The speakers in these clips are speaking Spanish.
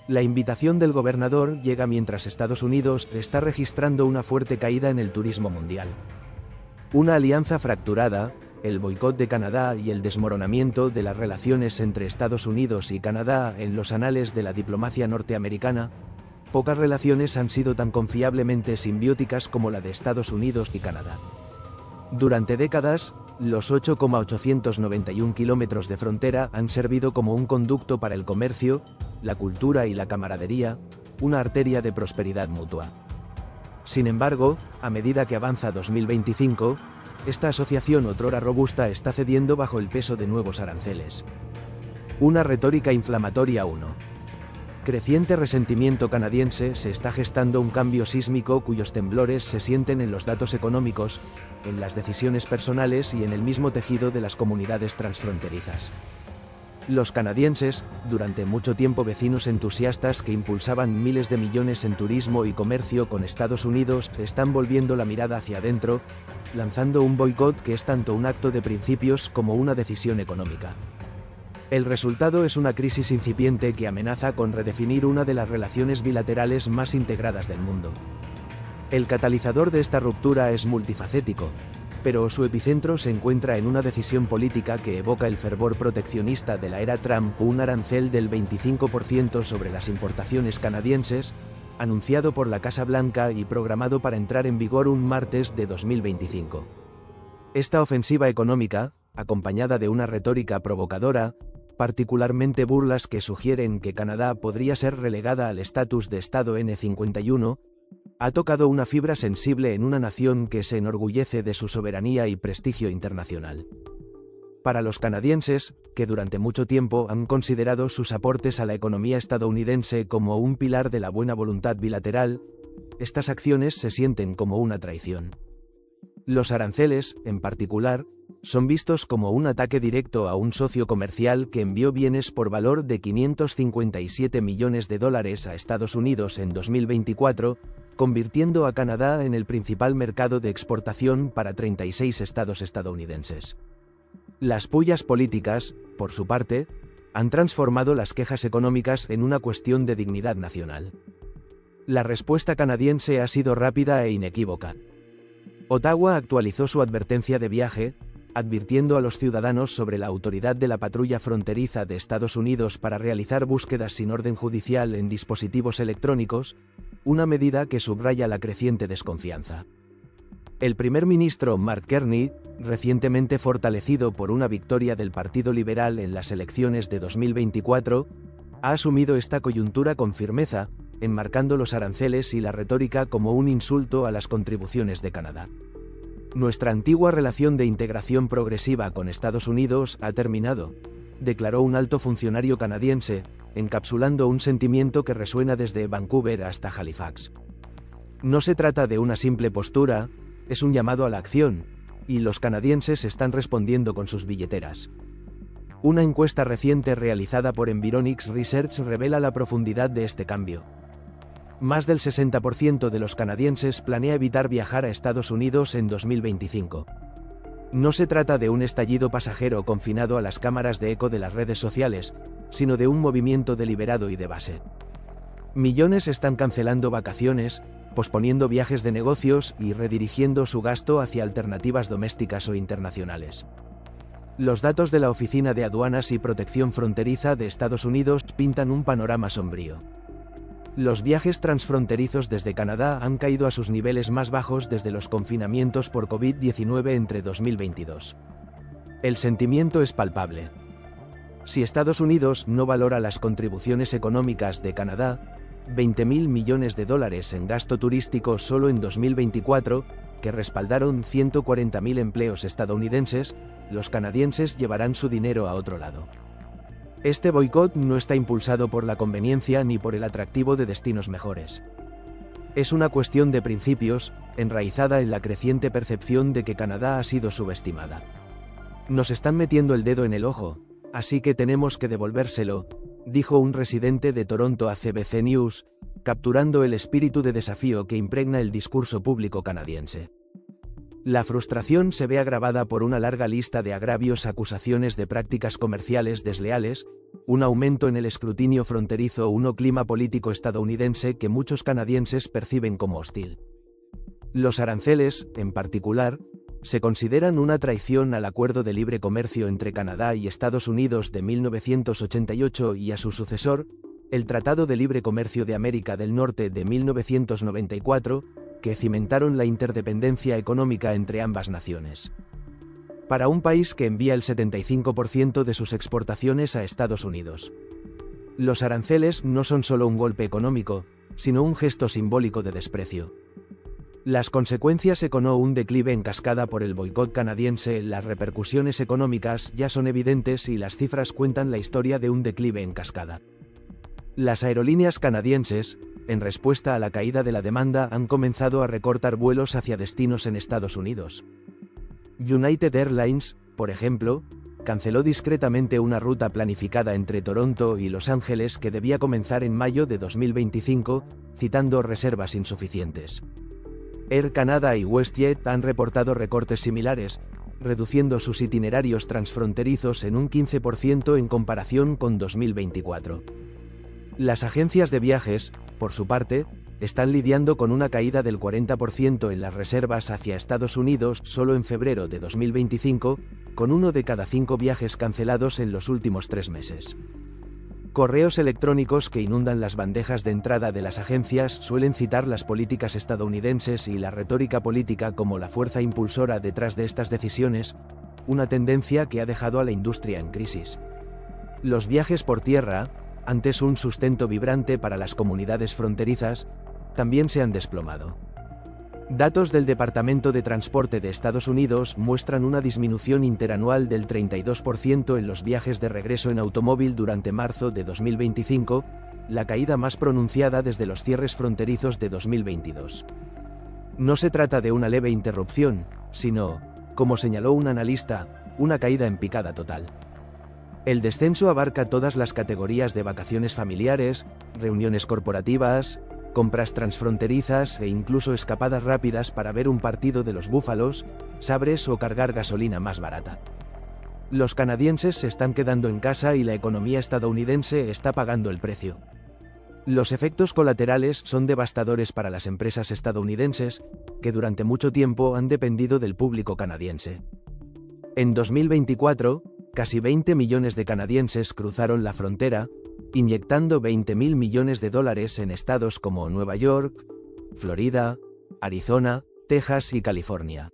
La invitación del gobernador llega mientras Estados Unidos está registrando una fuerte caída en el turismo mundial. Una alianza fracturada, el boicot de Canadá y el desmoronamiento de las relaciones entre Estados Unidos y Canadá en los anales de la diplomacia norteamericana. Pocas relaciones han sido tan confiablemente simbióticas como la de Estados Unidos y Canadá. Durante décadas, los 8,891 kilómetros de frontera han servido como un conducto para el comercio, la cultura y la camaradería, una arteria de prosperidad mutua. Sin embargo, a medida que avanza 2025, esta asociación otrora robusta está cediendo bajo el peso de nuevos aranceles. Una retórica inflamatoria 1. Creciente resentimiento canadiense. Se está gestando un cambio sísmico cuyos temblores se sienten en los datos económicos, en las decisiones personales y en el mismo tejido de las comunidades transfronterizas. Los canadienses, durante mucho tiempo vecinos entusiastas que impulsaban miles de millones en turismo y comercio con Estados Unidos, están volviendo la mirada hacia adentro, lanzando un boicot que es tanto un acto de principios como una decisión económica. El resultado es una crisis incipiente que amenaza con redefinir una de las relaciones bilaterales más integradas del mundo. El catalizador de esta ruptura es multifacético, pero su epicentro se encuentra en una decisión política que evoca el fervor proteccionista de la era Trump, un arancel del 25% sobre las importaciones canadienses, anunciado por la Casa Blanca y programado para entrar en vigor un martes de 2025. Esta ofensiva económica, acompañada de una retórica provocadora, particularmente burlas que sugieren que Canadá podría ser relegada al estatus de Estado N51, ha tocado una fibra sensible en una nación que se enorgullece de su soberanía y prestigio internacional. Para los canadienses, que durante mucho tiempo han considerado sus aportes a la economía estadounidense como un pilar de la buena voluntad bilateral, estas acciones se sienten como una traición. Los aranceles, en particular, son vistos como un ataque directo a un socio comercial que envió bienes por valor de $557 millones a Estados Unidos en 2024, convirtiendo a Canadá en el principal mercado de exportación para 36 estados estadounidenses. Las pullas políticas, por su parte, han transformado las quejas económicas en una cuestión de dignidad nacional. La respuesta canadiense ha sido rápida e inequívoca. Ottawa actualizó su advertencia de viaje, advirtiendo a los ciudadanos sobre la autoridad de la patrulla fronteriza de Estados Unidos para realizar búsquedas sin orden judicial en dispositivos electrónicos, una medida que subraya la creciente desconfianza. El primer ministro Mark Carney, recientemente fortalecido por una victoria del Partido Liberal en las elecciones de 2024, ha asumido esta coyuntura con firmeza, enmarcando los aranceles y la retórica como un insulto a las contribuciones de Canadá. Nuestra antigua relación de integración progresiva con Estados Unidos ha terminado, declaró un alto funcionario canadiense, encapsulando un sentimiento que resuena desde Vancouver hasta Halifax. No se trata de una simple postura, es un llamado a la acción, y los canadienses están respondiendo con sus billeteras. Una encuesta reciente realizada por Environics Research revela la profundidad de este cambio. Más del 60% de los canadienses planea evitar viajar a Estados Unidos en 2025. No se trata de un estallido pasajero confinado a las cámaras de eco de las redes sociales, sino de un movimiento deliberado y de base. Millones están cancelando vacaciones, posponiendo viajes de negocios y redirigiendo su gasto hacia alternativas domésticas o internacionales. Los datos de la Oficina de Aduanas y Protección Fronteriza de Estados Unidos pintan un panorama sombrío. Los viajes transfronterizos desde Canadá han caído a sus niveles más bajos desde los confinamientos por COVID-19 entre 2022. El sentimiento es palpable. Si Estados Unidos no valora las contribuciones económicas de Canadá, $20.000 millones en gasto turístico solo en 2024, que respaldaron 140.000 empleos estadounidenses, los canadienses llevarán su dinero a otro lado. Este boicot no está impulsado por la conveniencia ni por el atractivo de destinos mejores. Es una cuestión de principios, enraizada en la creciente percepción de que Canadá ha sido subestimada. Nos están metiendo el dedo en el ojo, así que tenemos que devolvérselo, dijo un residente de Toronto a CBC News, capturando el espíritu de desafío que impregna el discurso público canadiense. La frustración se ve agravada por una larga lista de agravios, acusaciones de prácticas comerciales desleales, un aumento en el escrutinio fronterizo, un clima político estadounidense que muchos canadienses perciben como hostil. Los aranceles, en particular, se consideran una traición al Acuerdo de Libre Comercio entre Canadá y Estados Unidos de 1988 y a su sucesor, el Tratado de Libre Comercio de América del Norte de 1994, que cimentaron la interdependencia económica entre ambas naciones. Para un país que envía el 75% de sus exportaciones a Estados Unidos, los aranceles no son solo un golpe económico, sino un gesto simbólico de desprecio. Las consecuencias un declive en cascada por el boicot canadiense, las repercusiones económicas ya son evidentes y las cifras cuentan la historia de un declive en cascada. Las aerolíneas canadienses, en respuesta a la caída de la demanda, han comenzado a recortar vuelos hacia destinos en Estados Unidos. United Airlines, por ejemplo, canceló discretamente una ruta planificada entre Toronto y Los Ángeles que debía comenzar en mayo de 2025, citando reservas insuficientes. Air Canada y WestJet han reportado recortes similares, reduciendo sus itinerarios transfronterizos en un 15% en comparación con 2024. Las agencias de viajes, por su parte, están lidiando con una caída del 40% en las reservas hacia Estados Unidos solo en febrero de 2025, con 1 de cada 5 viajes cancelados en los últimos 3 meses. Correos electrónicos que inundan las bandejas de entrada de las agencias suelen citar las políticas estadounidenses y la retórica política como la fuerza impulsora detrás de estas decisiones, una tendencia que ha dejado a la industria en crisis. Los viajes por tierra, antes un sustento vibrante para las comunidades fronterizas, también se han desplomado. Datos del Departamento de Transporte de Estados Unidos muestran una disminución interanual del 32% en los viajes de regreso en automóvil durante marzo de 2025, la caída más pronunciada desde los cierres fronterizos de 2022. No se trata de una leve interrupción, sino, como señaló un analista, una caída en picada total. El descenso abarca todas las categorías de vacaciones familiares, reuniones corporativas, compras transfronterizas e incluso escapadas rápidas para ver un partido de los Búfalos, Sabres o cargar gasolina más barata. Los canadienses se están quedando en casa y la economía estadounidense está pagando el precio. Los efectos colaterales son devastadores para las empresas estadounidenses, que durante mucho tiempo han dependido del público canadiense. En 2024, casi 20 millones de canadienses cruzaron la frontera, inyectando $20.000 millones en estados como Nueva York, Florida, Arizona, Texas y California.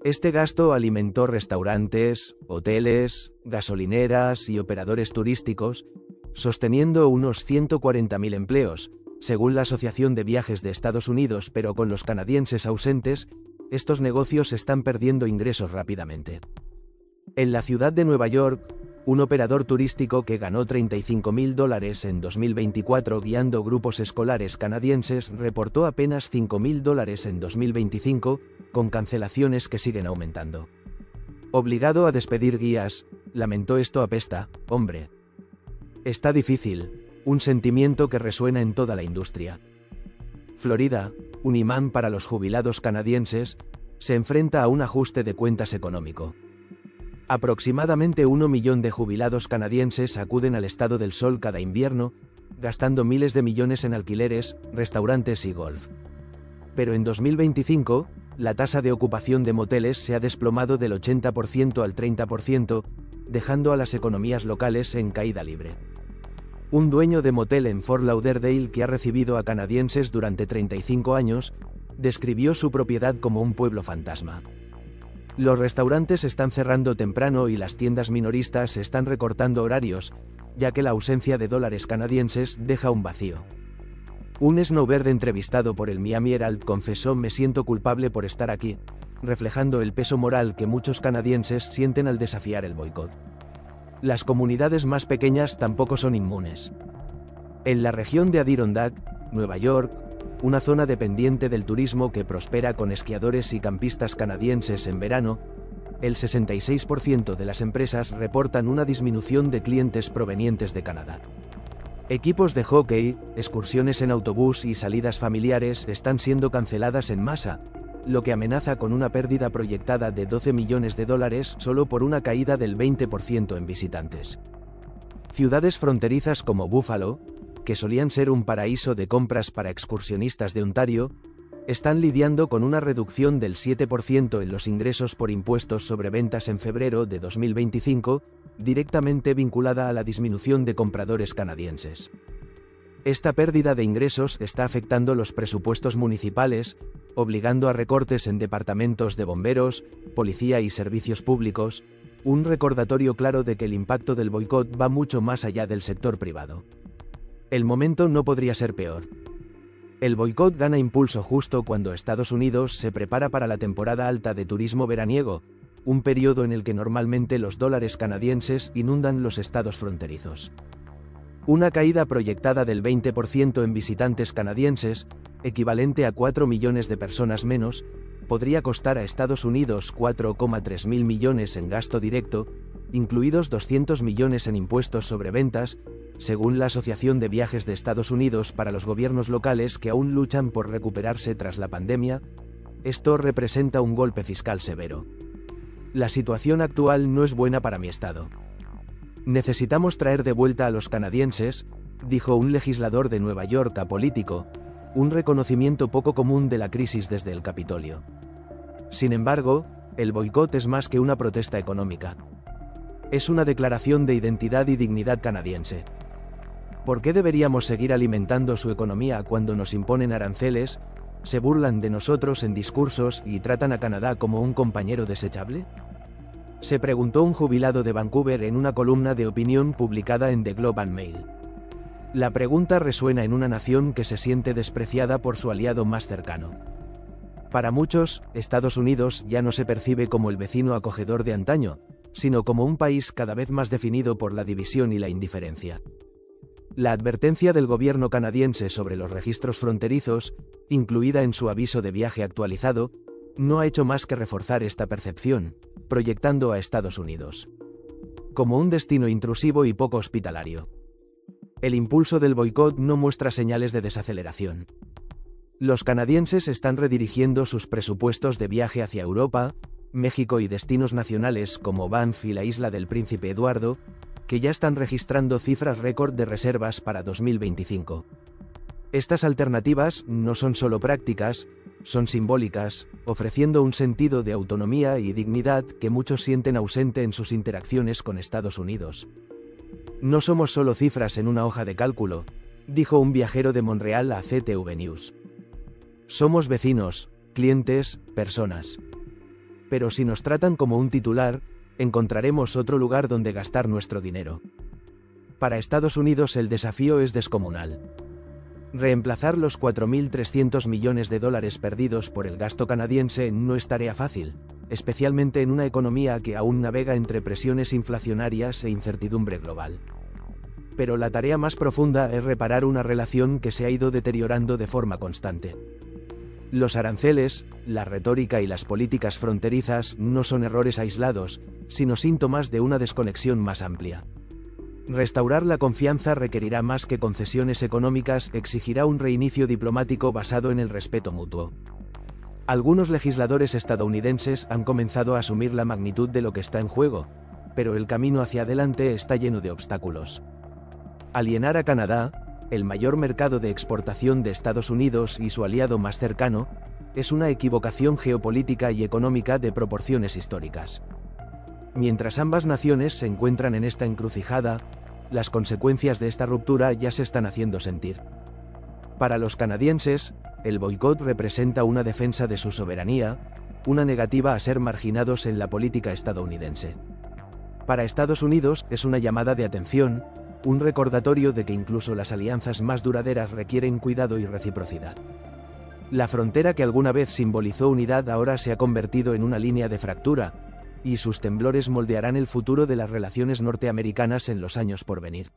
Este gasto alimentó restaurantes, hoteles, gasolineras y operadores turísticos, sosteniendo unos 140.000 empleos, según la Asociación de Viajes de Estados Unidos, pero con los canadienses ausentes, estos negocios están perdiendo ingresos rápidamente. En la ciudad de Nueva York, un operador turístico que ganó $35.000 en 2024 guiando grupos escolares canadienses reportó apenas $5.000 en 2025, con cancelaciones que siguen aumentando. Obligado a despedir guías, lamentó: esto apesta, hombre. Está difícil, un sentimiento que resuena en toda la industria. Florida, un imán para los jubilados canadienses, se enfrenta a un ajuste de cuentas económico. Aproximadamente 1 millón de jubilados canadienses acuden al Estado del Sol cada invierno, gastando miles de millones en alquileres, restaurantes y golf. Pero en 2025, la tasa de ocupación de moteles se ha desplomado del 80% al 30%, dejando a las economías locales en caída libre. Un dueño de motel en Fort Lauderdale que ha recibido a canadienses durante 35 años, describió su propiedad como un pueblo fantasma. Los restaurantes están cerrando temprano y las tiendas minoristas están recortando horarios, ya que la ausencia de dólares canadienses deja un vacío. Un snowbird entrevistado por el Miami Herald confesó: me siento culpable por estar aquí, reflejando el peso moral que muchos canadienses sienten al desafiar el boicot. Las comunidades más pequeñas tampoco son inmunes. En la región de Adirondack, Nueva York, una zona dependiente del turismo que prospera con esquiadores y campistas canadienses en verano, el 66% de las empresas reportan una disminución de clientes provenientes de Canadá. Equipos de hockey, excursiones en autobús y salidas familiares están siendo canceladas en masa, lo que amenaza con una pérdida proyectada de $12 millones solo por una caída del 20% en visitantes. Ciudades fronterizas como Buffalo, que solían ser un paraíso de compras para excursionistas de Ontario, están lidiando con una reducción del 7% en los ingresos por impuestos sobre ventas en febrero de 2025, directamente vinculada a la disminución de compradores canadienses. Esta pérdida de ingresos está afectando los presupuestos municipales, obligando a recortes en departamentos de bomberos, policía y servicios públicos, un recordatorio claro de que el impacto del boicot va mucho más allá del sector privado. El momento no podría ser peor. El boicot gana impulso justo cuando Estados Unidos se prepara para la temporada alta de turismo veraniego, un periodo en el que normalmente los dólares canadienses inundan los estados fronterizos. Una caída proyectada del 20% en visitantes canadienses, equivalente a 4 millones de personas menos, podría costar a Estados Unidos 4,3 mil millones en gasto directo, incluidos 200 millones en impuestos sobre ventas, según la Asociación de Viajes de Estados Unidos. Para los gobiernos locales que aún luchan por recuperarse tras la pandemia, esto representa un golpe fiscal severo. La situación actual no es buena para mi estado. Necesitamos traer de vuelta a los canadienses, dijo un legislador de Nueva York a Político, un reconocimiento poco común de la crisis desde el Capitolio. Sin embargo, el boicot es más que una protesta económica. Es una declaración de identidad y dignidad canadiense. ¿Por qué deberíamos seguir alimentando su economía cuando nos imponen aranceles, se burlan de nosotros en discursos y tratan a Canadá como un compañero desechable? Se preguntó un jubilado de Vancouver en una columna de opinión publicada en The Globe and Mail. La pregunta resuena en una nación que se siente despreciada por su aliado más cercano. Para muchos, Estados Unidos ya no se percibe como el vecino acogedor de antaño, sino como un país cada vez más definido por la división y la indiferencia. La advertencia del gobierno canadiense sobre los registros fronterizos, incluida en su aviso de viaje actualizado, no ha hecho más que reforzar esta percepción, proyectando a Estados Unidos como un destino intrusivo y poco hospitalario. El impulso del boicot no muestra señales de desaceleración. Los canadienses están redirigiendo sus presupuestos de viaje hacia Europa, México y destinos nacionales como Banff y la isla del Príncipe Eduardo, que ya están registrando cifras récord de reservas para 2025. Estas alternativas no son solo prácticas, son simbólicas, ofreciendo un sentido de autonomía y dignidad que muchos sienten ausente en sus interacciones con Estados Unidos. No somos solo cifras en una hoja de cálculo, dijo un viajero de Montreal a CTV News. Somos vecinos, clientes, personas. Pero si nos tratan como un titular, encontraremos otro lugar donde gastar nuestro dinero. Para Estados Unidos el desafío es descomunal. Reemplazar los 4.300 millones de dólares perdidos por el gasto canadiense no es tarea fácil, especialmente en una economía que aún navega entre presiones inflacionarias e incertidumbre global. Pero la tarea más profunda es reparar una relación que se ha ido deteriorando de forma constante. Los aranceles, la retórica y las políticas fronterizas no son errores aislados, sino síntomas de una desconexión más amplia. Restaurar la confianza requerirá más que concesiones económicas, exigirá un reinicio diplomático basado en el respeto mutuo. Algunos legisladores estadounidenses han comenzado a asumir la magnitud de lo que está en juego, pero el camino hacia adelante está lleno de obstáculos. Alienar a Canadá, el mayor mercado de exportación de Estados Unidos y su aliado más cercano, es una equivocación geopolítica y económica de proporciones históricas. Mientras ambas naciones se encuentran en esta encrucijada, las consecuencias de esta ruptura ya se están haciendo sentir. Para los canadienses, el boicot representa una defensa de su soberanía, una negativa a ser marginados en la política estadounidense. Para Estados Unidos es una llamada de atención, un recordatorio de que incluso las alianzas más duraderas requieren cuidado y reciprocidad. La frontera que alguna vez simbolizó unidad ahora se ha convertido en una línea de fractura, y sus temblores moldearán el futuro de las relaciones norteamericanas en los años por venir.